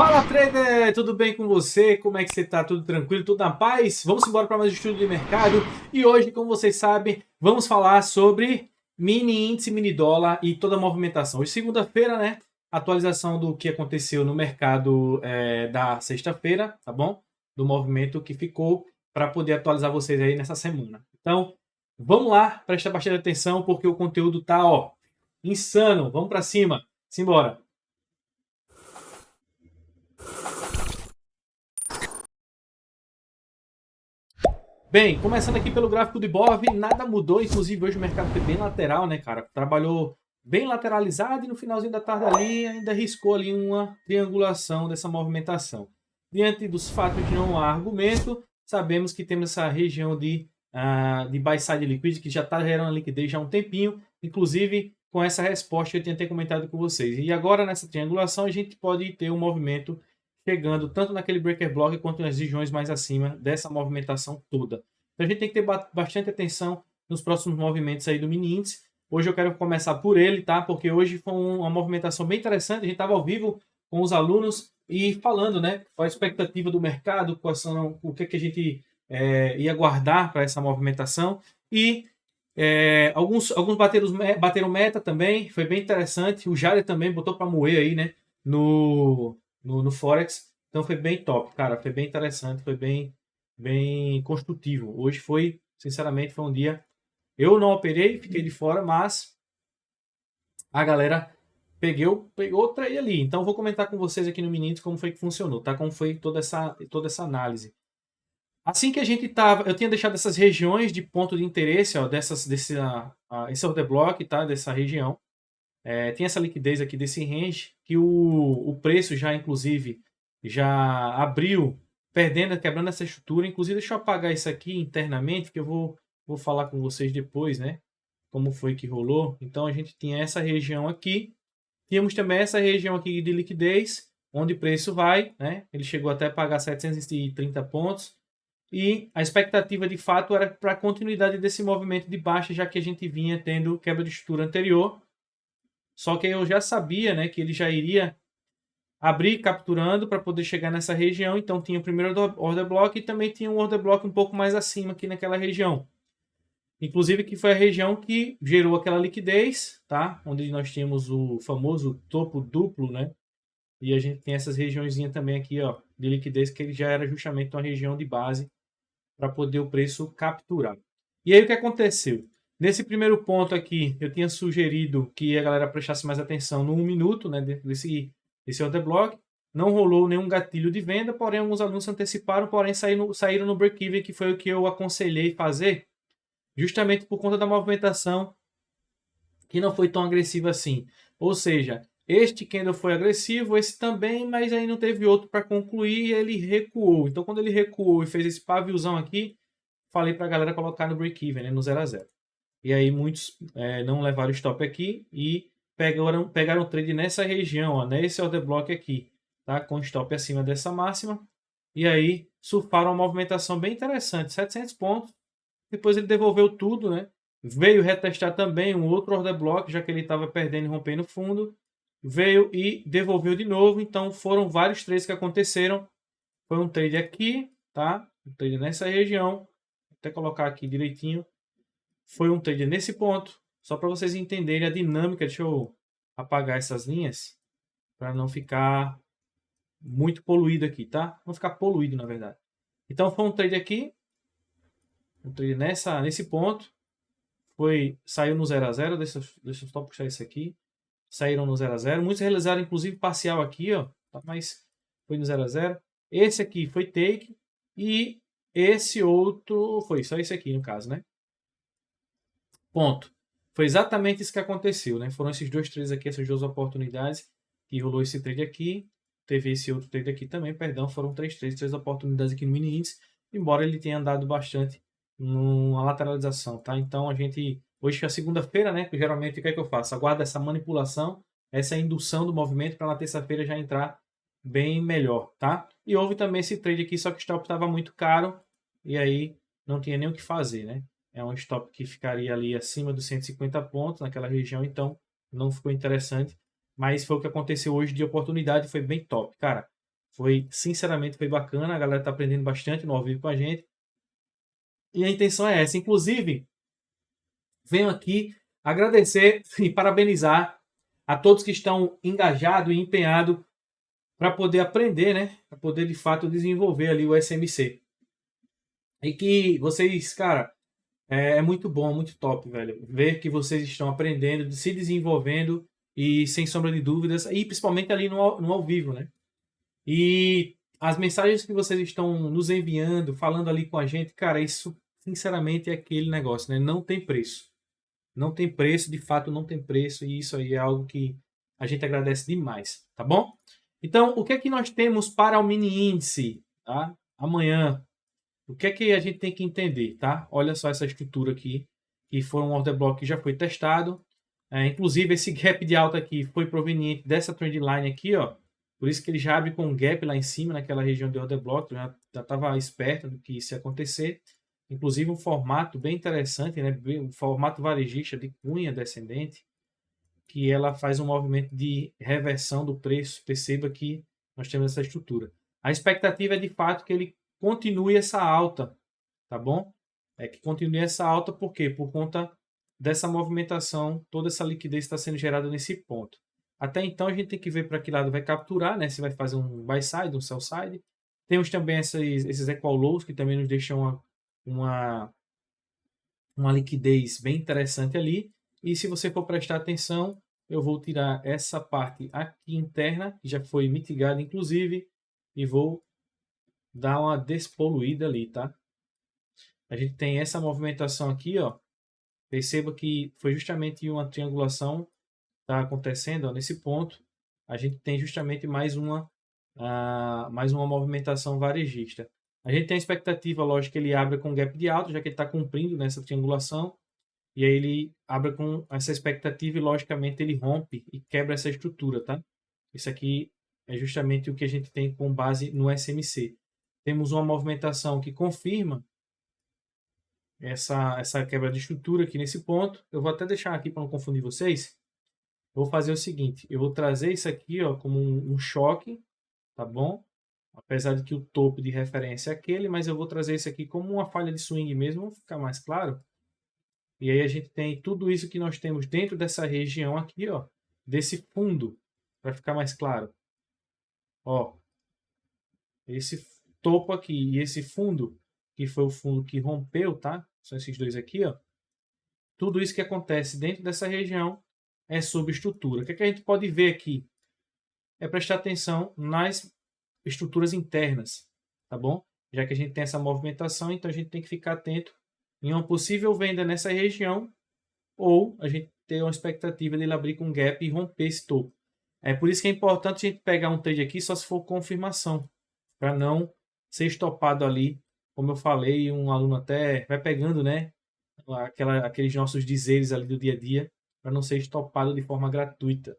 Fala, trader! Tudo bem com você? Como é que você tá? Tudo tranquilo? Tudo na paz? Vamos embora para mais um estudo de mercado. E hoje, como vocês sabem, vamos falar sobre mini índice, mini dólar e toda a movimentação. Hoje, segunda-feira, né? Atualização do que aconteceu no mercado da sexta-feira, tá bom? Do movimento que ficou para poder atualizar vocês aí nessa semana. Então, vamos lá, presta bastante atenção porque o conteúdo tá, ó, insano. Vamos para cima. Simbora. Bem, começando aqui pelo gráfico do Ibov, nada mudou, inclusive hoje o mercado foi bem lateral, né, cara? Trabalhou bem lateralizado e no finalzinho da tarde ali ainda riscou ali uma triangulação dessa movimentação. Diante dos fatos de não há argumento, sabemos que temos essa região de buy side liquidity que já está gerando liquidez já há um tempinho, inclusive com essa resposta que eu tinha até comentado com vocês. E agora nessa triangulação a gente pode ter um movimento chegando tanto naquele breaker block quanto nas regiões mais acima dessa movimentação toda. Então a gente tem que ter bastante atenção nos próximos movimentos aí do mini índice. Hoje eu quero começar por ele, tá? Porque hoje foi uma movimentação bem interessante. A gente estava ao vivo com os alunos e falando, né? Qual a expectativa do mercado, quais são, o que a gente ia guardar para essa movimentação. E alguns bateram meta também, foi bem interessante. O Jair também botou para moer aí, né? No Forex. Então foi bem top, cara. Foi bem interessante, foi bem construtivo. Hoje foi, sinceramente, foi um dia. Eu não operei, fiquei de fora, mas a galera pegou o trade ali. Então vou comentar com vocês aqui no Minions como foi que funcionou, tá? Como foi toda essa análise. Assim que a gente tava, eu tinha deixado essas regiões de ponto de interesse, ó, esse order block, tá? Dessa região. Tem essa liquidez aqui desse range, que o preço já, inclusive, já abriu, quebrando essa estrutura. Inclusive, deixa eu apagar isso aqui internamente, que eu vou falar com vocês depois, né? Como foi que rolou. Então, a gente tinha essa região aqui. Tínhamos também essa região aqui de liquidez, onde o preço vai, né? Ele chegou até a pagar 730 pontos. E a expectativa, de fato, era para a continuidade desse movimento de baixa, já que a gente vinha tendo quebra de estrutura anterior. Só que eu já sabia, né, que ele já iria abrir capturando para poder chegar nessa região. Então tinha o primeiro order block e também tinha um order block um pouco mais acima aqui naquela região. Inclusive que foi a região que gerou aquela liquidez, tá? Onde nós tínhamos o famoso topo duplo, né? E a gente tem essas regiõezinhas também aqui, ó, de liquidez, que ele já era justamente uma região de base para poder o preço capturar. E aí o que aconteceu? Nesse primeiro ponto aqui, eu tinha sugerido que a galera prestasse mais atenção no 1 minuto, né, dentro desse order block. Não rolou nenhum gatilho de venda, porém alguns alunos se anteciparam, porém saíram no break-even, que foi o que eu aconselhei fazer, justamente por conta da movimentação que não foi tão agressiva assim. Ou seja, este candle foi agressivo, esse também, mas aí não teve outro para concluir e ele recuou. Então, quando ele recuou e fez esse paviozão aqui, falei para a galera colocar no break-even, né, no 0 a 0. E aí muitos não levaram stop aqui e pegaram trade nessa região, ó, nesse order block aqui, tá? Com stop acima dessa máxima. E aí surfaram uma movimentação bem interessante, 700 pontos. Depois ele devolveu tudo, né? Veio retestar também um outro order block, já que ele estava perdendo e rompendo fundo. Veio e devolveu de novo. Então foram vários trades que aconteceram. Foi um trade aqui, tá? Um trade nessa região. Vou até colocar aqui direitinho. Foi um trade nesse ponto. Só para vocês entenderem a dinâmica. Deixa eu apagar essas linhas para não ficar muito poluído aqui, tá? Não ficar poluído, na verdade. Então foi um trade aqui. Um trade nesse ponto. Saiu no 0 a 0. Deixa eu só puxar isso aqui. Saíram no 0 a 0. Muitos realizaram inclusive parcial aqui, ó, tá? Mas foi no 0 a 0. Esse aqui foi take e esse outro foi só esse aqui no caso, né? Ponto. Foi exatamente isso que aconteceu, né? Foram esses dois trades aqui, essas duas oportunidades que rolou esse trade aqui. Teve esse outro trade aqui também, perdão, foram três oportunidades aqui no mini índice, embora ele tenha andado bastante numa lateralização, tá? Então a gente, hoje é a segunda-feira, né? Geralmente o que é que eu faço? Aguardo essa manipulação, essa indução do movimento para na terça-feira já entrar bem melhor, tá? E houve também esse trade aqui, só que o stop estava muito caro e aí não tinha nem o que fazer, né? É um stop que ficaria ali acima dos 150 pontos naquela região, então não ficou interessante. Mas foi o que aconteceu hoje de oportunidade, foi bem top. Cara, Sinceramente, foi bacana. A galera tá aprendendo bastante no ao vivo com a gente. E a intenção é essa. Inclusive, venho aqui agradecer e parabenizar a todos que estão engajados e empenhados para poder aprender, né? Para poder, de fato, desenvolver ali o SMC. E que vocês, cara, é muito bom, muito top, velho. Ver que vocês estão aprendendo, se desenvolvendo e, sem sombra de dúvidas, e principalmente ali no ao vivo, né? E as mensagens que vocês estão nos enviando, falando ali com a gente, cara, isso, sinceramente, é aquele negócio, né? Não tem preço. Não tem preço, de fato, não tem preço, e isso aí é algo que a gente agradece demais, tá bom? Então, o que é que nós temos para o mini índice, tá? Amanhã, o que é que a gente tem que entender, tá? Olha só essa estrutura aqui, que foi um order block que já foi testado. Inclusive, esse gap de alta aqui foi proveniente dessa trendline aqui, ó. Por isso que ele já abre com um gap lá em cima, naquela região de order block. Já estava esperto do que isso ia acontecer. Inclusive, um formato bem interessante, né? Um formato varejista de cunha descendente, que ela faz um movimento de reversão do preço. Perceba que nós temos essa estrutura. A expectativa é, de fato, que ele continue essa alta, tá bom? É que continue essa alta, por quê? Por conta dessa movimentação, toda essa liquidez está sendo gerada nesse ponto. Até então, a gente tem que ver para que lado vai capturar, né? Se vai fazer um buy side, um sell side. Temos também esses equal lows, que também nos deixam uma liquidez bem interessante ali. E se você for prestar atenção, eu vou tirar essa parte aqui interna, que já foi mitigada inclusive, e vou dar uma despoluída ali, tá? A gente tem essa movimentação aqui, ó. Perceba que foi justamente uma triangulação está acontecendo, ó, nesse ponto. A gente tem justamente mais uma movimentação varejista. A gente tem a expectativa, lógico, que ele abra com gap de alta, já que ele está cumprindo nessa triangulação. E aí ele abre com essa expectativa e, logicamente, ele rompe e quebra essa estrutura, tá? Isso aqui é justamente o que a gente tem com base no SMC. Temos uma movimentação que confirma essa quebra de estrutura aqui nesse ponto. Eu vou até deixar aqui para não confundir vocês. Eu vou fazer o seguinte, eu vou trazer isso aqui, ó, como um choque, tá bom? Apesar de que o topo de referência é aquele, mas eu vou trazer isso aqui como uma falha de swing mesmo, vou ficar mais claro. E aí a gente tem tudo isso que nós temos dentro dessa região aqui, ó, desse fundo, para ficar mais claro. Ó, esse topo aqui e esse fundo, que foi o fundo que rompeu, tá? São esses dois aqui, ó. Tudo isso que acontece dentro dessa região é subestrutura. O que é que a gente pode ver aqui? É prestar atenção nas estruturas internas, tá bom? Já que a gente tem essa movimentação, então a gente tem que ficar atento em uma possível venda nessa região, ou a gente ter uma expectativa de ele abrir com gap e romper esse topo. É por isso que é importante a gente pegar um trade aqui só se for confirmação, para não ser estopado ali, como eu falei, um aluno até vai pegando, né, aqueles nossos dizeres ali do dia a dia, para não ser estopado de forma gratuita,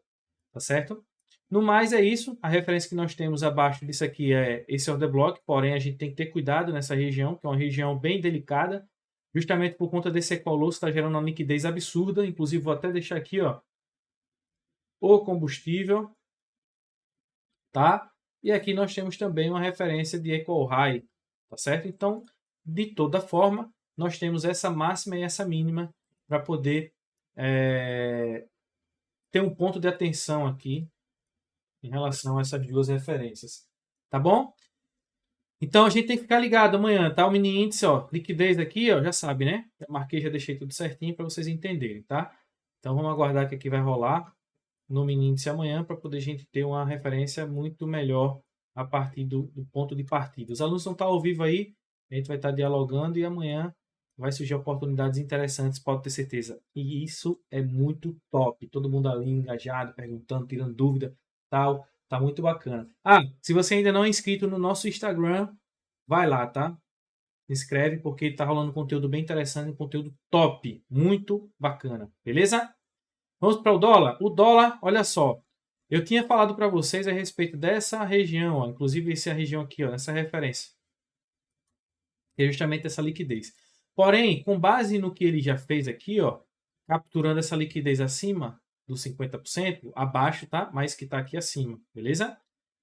tá certo? No mais é isso, a referência que nós temos abaixo disso aqui é esse order block, porém a gente tem que ter cuidado nessa região, que é uma região bem delicada, justamente por conta desse equal low, está gerando uma liquidez absurda. Inclusive vou até deixar aqui, ó, o combustível, tá? E aqui nós temos também uma referência de equal high, tá certo? Então, de toda forma, nós temos essa máxima e essa mínima para poder ter um ponto de atenção aqui em relação a essas duas referências, tá bom? Então a gente tem que ficar ligado amanhã, tá? O mini índice, ó, liquidez aqui, ó, já sabe, né? Já marquei, já deixei tudo certinho para vocês entenderem, tá? Então vamos aguardar que aqui vai rolar no mini índice amanhã para poder a gente ter uma referência muito melhor a partir do ponto de partida. Os alunos vão estar ao vivo aí, a gente vai estar dialogando e amanhã vai surgir oportunidades interessantes, pode ter certeza. E isso é muito top. Todo mundo ali engajado, perguntando, tirando dúvida, tal. Tá muito bacana. Se você ainda não é inscrito no nosso Instagram, vai lá, tá? Se inscreve porque tá rolando conteúdo bem interessante, conteúdo top, muito bacana, beleza? Vamos para o dólar? O dólar, olha só, eu tinha falado para vocês a respeito dessa região, ó, inclusive essa região aqui, ó, essa referência, que é justamente essa liquidez. Porém, com base no que ele já fez aqui, ó, capturando essa liquidez acima dos 50%, abaixo, tá? Mas que tá aqui acima, beleza?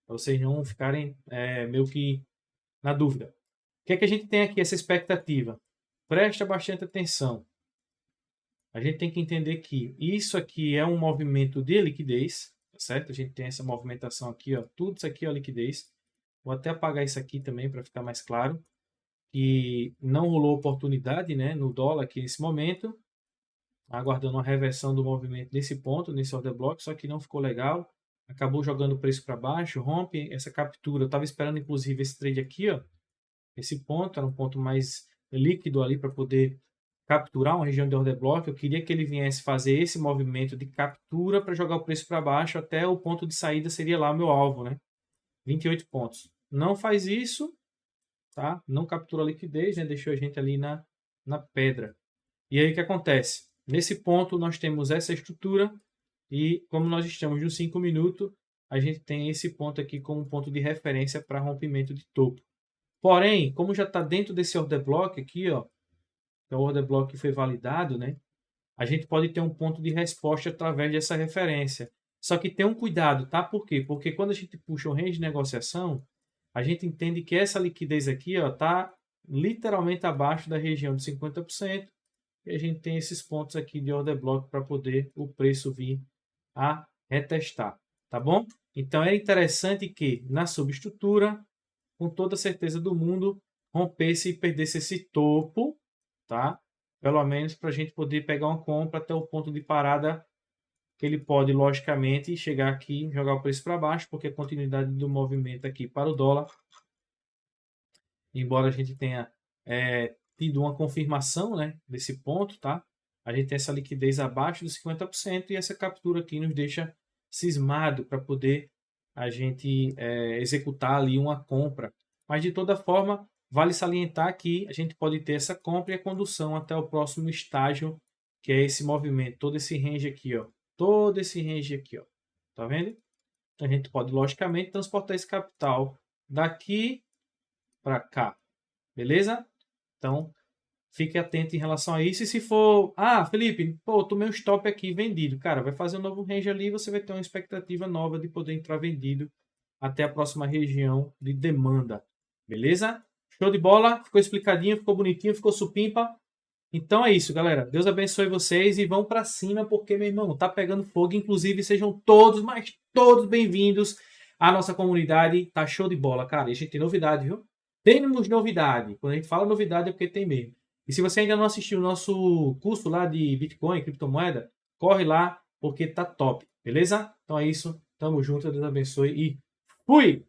para vocês não ficarem meio que na dúvida. O que é que a gente tem aqui, essa expectativa? Presta bastante atenção. A gente tem que entender que isso aqui é um movimento de liquidez, tá certo? A gente tem essa movimentação aqui, ó, tudo isso aqui é liquidez. Vou até apagar isso aqui também para ficar mais claro. Que não rolou oportunidade, né, no dólar aqui nesse momento. Aguardando uma reversão do movimento nesse ponto, nesse order block, só que não ficou legal. Acabou jogando o preço para baixo, rompe essa captura. Eu estava esperando inclusive esse trade aqui, ó. Esse ponto era um ponto mais líquido ali para poder capturar uma região de order block. Eu queria que ele viesse fazer esse movimento de captura para jogar o preço para baixo até o ponto de saída seria lá o meu alvo, né? 28 pontos. Não faz isso, tá? Não captura a liquidez, né? Deixou a gente ali na pedra. E aí o que acontece? Nesse ponto nós temos essa estrutura e como nós estamos no 5 minutos, a gente tem esse ponto aqui como ponto de referência para rompimento de topo. Porém, como já está dentro desse order block aqui, ó, que é o order block que foi validado, né? A gente pode ter um ponto de resposta através dessa referência. Só que tem um cuidado, tá? Por quê? Porque quando a gente puxa o range de negociação, a gente entende que essa liquidez aqui ó, está literalmente abaixo da região de 50%. E a gente tem esses pontos aqui de order block para poder o preço vir a retestar. Tá bom? Então é interessante que na subestrutura, com toda a certeza do mundo, rompesse e perdesse esse topo, tá? Pelo menos para a gente poder pegar uma compra até o ponto de parada que ele pode, logicamente, chegar aqui e jogar o preço para baixo, porque a continuidade do movimento aqui para o dólar, embora a gente tenha tido uma confirmação, né, desse ponto, tá? A gente tem essa liquidez abaixo dos 50% e essa captura aqui nos deixa cismado para poder a gente executar ali uma compra. Mas de toda forma, vale salientar que a gente pode ter essa compra e a condução até o próximo estágio, que é esse movimento, todo esse range aqui, ó. Todo esse range aqui, ó. Tá vendo? A gente pode, logicamente, transportar esse capital daqui para cá. Beleza? Então, fique atento em relação a isso. E se for, Felipe, pô, tomei um stop aqui vendido. Cara, vai fazer um novo range ali e você vai ter uma expectativa nova de poder entrar vendido até a próxima região de demanda. Beleza? Show de bola? Ficou explicadinho, ficou bonitinho, ficou supimpa? Então é isso, galera. Deus abençoe vocês e vão para cima porque, meu irmão, tá pegando fogo. Inclusive, sejam todos, mas todos bem-vindos à nossa comunidade. Tá show de bola, cara. E a gente tem novidade, viu? Temos novidade. Quando a gente fala novidade é porque tem mesmo. E se você ainda não assistiu o nosso curso lá de Bitcoin, criptomoeda, corre lá porque tá top, beleza? Então é isso. Tamo junto, Deus abençoe e fui!